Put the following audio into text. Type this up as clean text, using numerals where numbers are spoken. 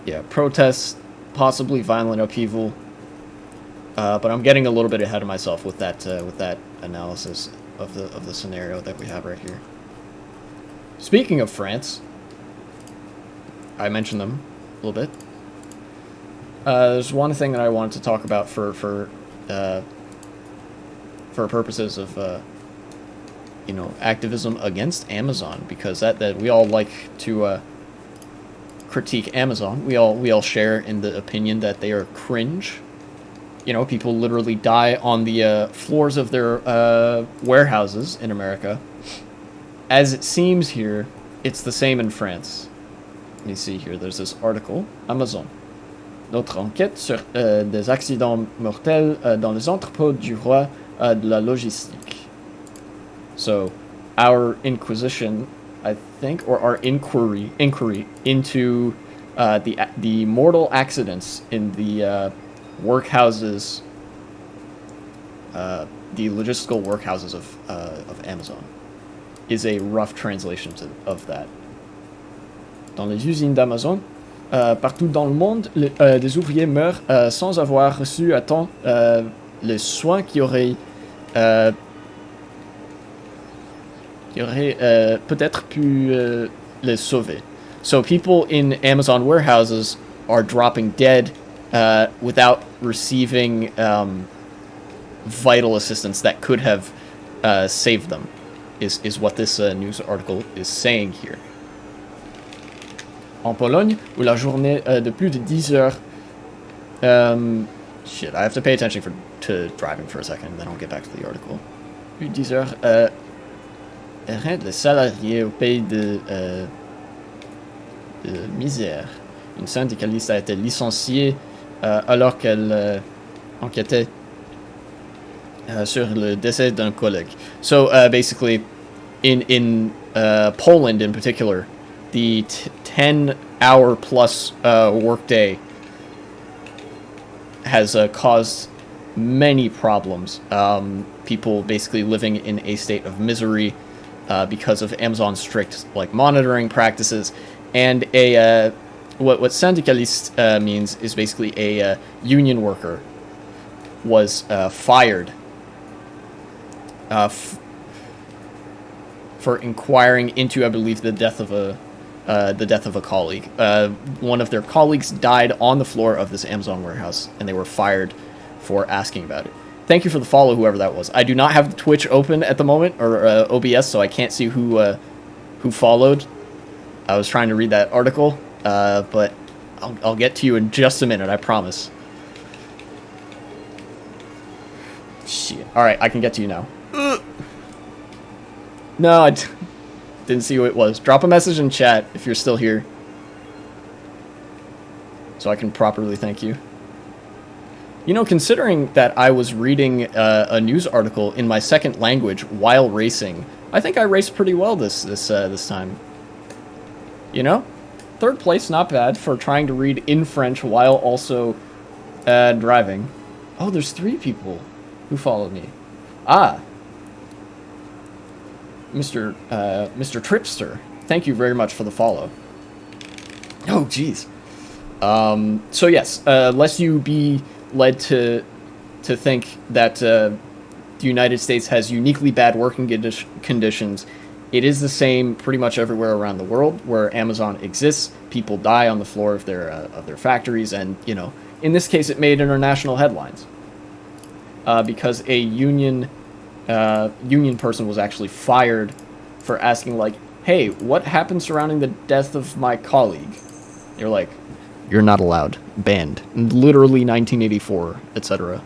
yeah, protests, possibly violent upheaval. But I'm getting a little bit ahead of myself with that analysis of the scenario that we have right here. Speaking of France, I mentioned them a little bit. There's one thing that I wanted to talk about for purposes of activism against Amazon, because that we all like to critique Amazon. We all share in the opinion that they are cringe. People literally die on the floors of their warehouses in America. As it seems here, it's the same in France. Let me see here. There's this article. Amazon. Notre enquête sur des accidents mortels dans les entrepôts du roi de la logistique. So, our inquisition, I think, or our inquiry into the mortal accidents in the workhouses, the logistical workhouses of Amazon, is a rough translation of that. Dans les usines d'Amazon, partout dans le monde, des ouvriers meurent sans avoir reçu à temps les soins qui auraient peut-être pu les sauver. So people in Amazon warehouses are dropping dead without receiving vital assistance that could have saved them, is what this news article is saying here. En Pologne, où la journée de plus de 10 heures... shit, I have to pay attention to driving for a second, and then I'll get back to the article. Plus de 10 heures... les salariés au pays de misère. Une syndicaliste a été licenciée alors qu'elle enquêtait sur le décès d'un collègue. So basically, in Poland in particular, the 10-hour plus workday has caused many problems. People basically living in a state of misery because of Amazon's strict monitoring practices, and what syndicalist means is basically a union worker was fired for inquiring into, I believe, the death of a colleague. One of their colleagues died on the floor of this Amazon warehouse, and they were fired for asking about it. Thank you for the follow, whoever that was. I do not have the Twitch open at the moment, or OBS, so I can't see who followed. I was trying to read that article, but I'll get to you in just a minute, I promise. Shit. Alright, I can get to you now. No, I didn't see who it was. Drop a message in chat if you're still here, so I can properly thank you. Considering that I was reading a news article in my second language while racing, I think I raced pretty well this time. Third place, not bad for trying to read in French while also driving. Oh, there's 3 people who followed me. Ah, Mr. Tripster, thank you very much for the follow. Oh, jeez. So yes, lest you be led to think that the United States has uniquely bad working conditions, it is the same pretty much everywhere around the world where Amazon exists. People die on the floor of their factories, and in this case, it made international headlines because a union person was actually fired for asking, "Hey, what happened surrounding the death of my colleague?" You're like, "You're not allowed. Banned." Literally 1984, etc.